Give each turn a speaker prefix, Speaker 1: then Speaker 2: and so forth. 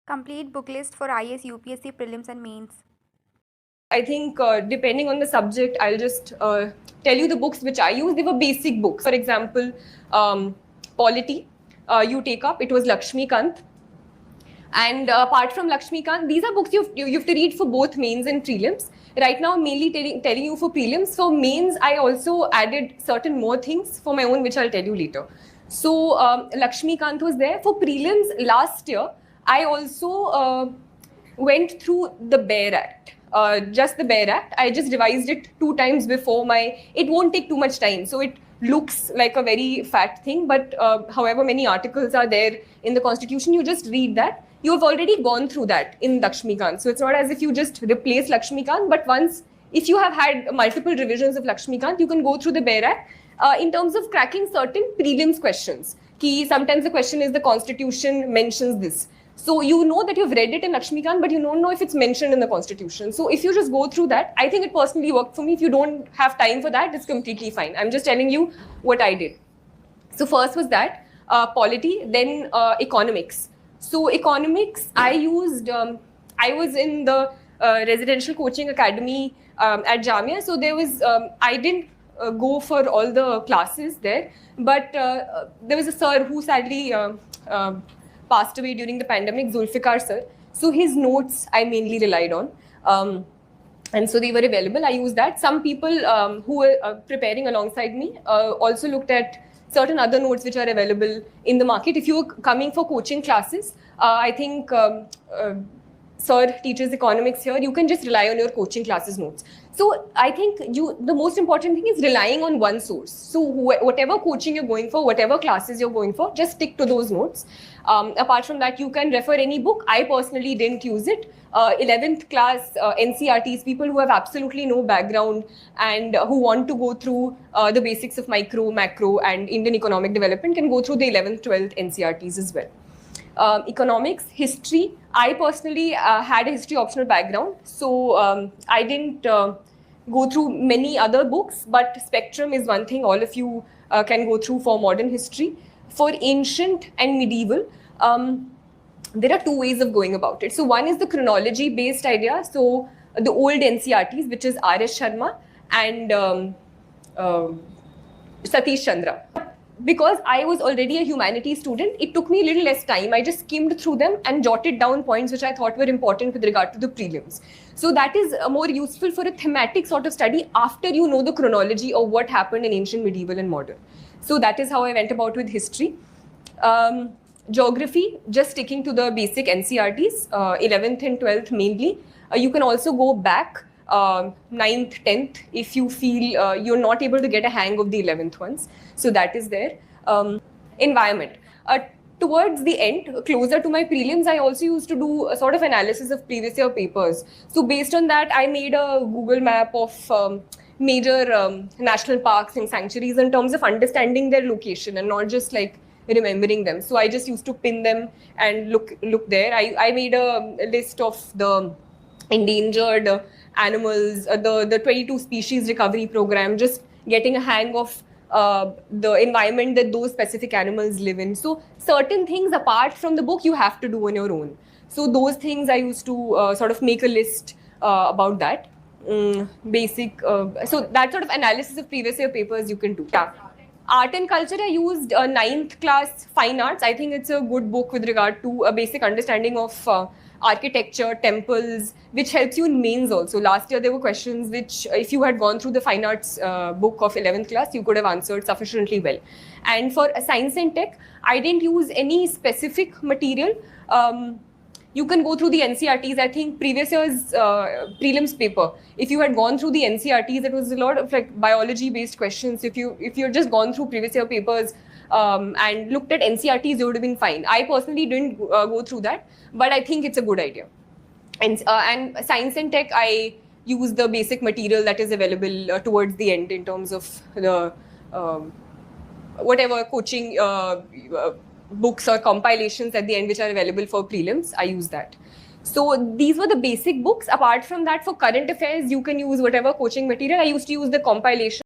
Speaker 1: Complete book list for IAS, UPSC, Prelims and Mains.
Speaker 2: I think depending on the subject, I'll just tell you the books which I use. They were basic books. For example, polity, you take up, it was Lakshmikant. And apart from Lakshmikant, these are books you have to read for both mains and prelims. Right now, I'm mainly telling you for prelims. For mains, I also added certain more things for my own, which I'll tell you later. So Lakshmikant was there. For prelims last year, I also went through the BARE Act. Just the BARE Act. I just revised it 2 times before it won't take too much time. So it looks like a very fat thing, but however many articles are there in the Constitution, you just read that. You have already gone through that in Lakshmikant. So it's not as if you just replace Lakshmikant, but if you have had multiple revisions of Lakshmikant, you can go through the BARE Act in terms of cracking certain prelims questions. Sometimes the question is the Constitution mentions this. So you know that you've read it in Lakshmikant, but you don't know if it's mentioned in the Constitution. So if you just go through that, I think it personally worked for me. If you don't have time for that, it's completely fine. I'm just telling you what I did. So first was that, polity, then economics. So economics, I was in the residential coaching academy at Jamia. So there was, I didn't go for all the classes there, but there was a sir who sadly passed away during the pandemic, Zulfikar sir. So his notes I mainly relied on. And so they were available. I used that. Some people who were preparing alongside me also looked at certain other notes which are available in the market. If you are coming for coaching classes, I think sir teaches economics here, you can just rely on your coaching classes notes. So I think the most important thing is relying on one source. So whatever coaching you're going for, whatever classes you're going for, just stick to those notes. Apart from that, you can refer any book. I personally didn't use it. 11th class NCRTs, people who have absolutely no background and who want to go through the basics of micro, macro and Indian economic development can go through the 11th, 12th NCRTs as well. Economics, history. I personally had a history optional background, so I didn't go through many other books, but Spectrum is one thing all of you can go through for modern history. For ancient and medieval, there are 2 ways of going about it. So one is the chronology based idea. So the old NCRTs, which is R.S. Sharma and Satish Chandra. Because I was already a humanities student, it took me a little less time. I just skimmed through them and jotted down points which I thought were important with regard to the prelims. So that is more useful for a thematic sort of study after you know the chronology of what happened in ancient, medieval and modern. So that is how I went about with history. Geography, just sticking to the basic NCRTs, 11th and 12th mainly. You can also go back 9th, 10th if you feel you're not able to get a hang of the 11th ones. So that is there. Environment. Towards the end, closer to my prelims, I also used to do a sort of analysis of previous year papers. So based on that, I made a Google map of major national parks and sanctuaries in terms of understanding their location and not just like remembering them. So I just used to pin them and look there. I made a list of the endangered animals, the 22 species recovery program, just getting a hang of the environment that those specific animals live in. So certain things apart from the book you have to do on your own. So those things I used to sort of make a list about that. Basic, so that sort of analysis of previous year papers you can do. Yeah. Art and culture, I used 9th class fine arts. I think it's a good book with regard to a basic understanding of architecture, temples, which helps you in mains also. Last year there were questions which if you had gone through the fine arts book of 11th class, you could have answered sufficiently well. And for science and tech, I didn't use any specific material. You can go through the NCRTs. I think previous year's prelims paper, if you had gone through the NCRTs, it was a lot of like biology based questions. If you had just gone through previous year papers and looked at NCRTs, you would have been fine. I personally didn't go through that, but I think it's a good idea. And science and tech, I use the basic material that is available towards the end in terms of the whatever coaching books or compilations at the end which are available for prelims. I use that. So these were the basic books. Apart from that, for current affairs, you can use whatever coaching material. I used to use the compilation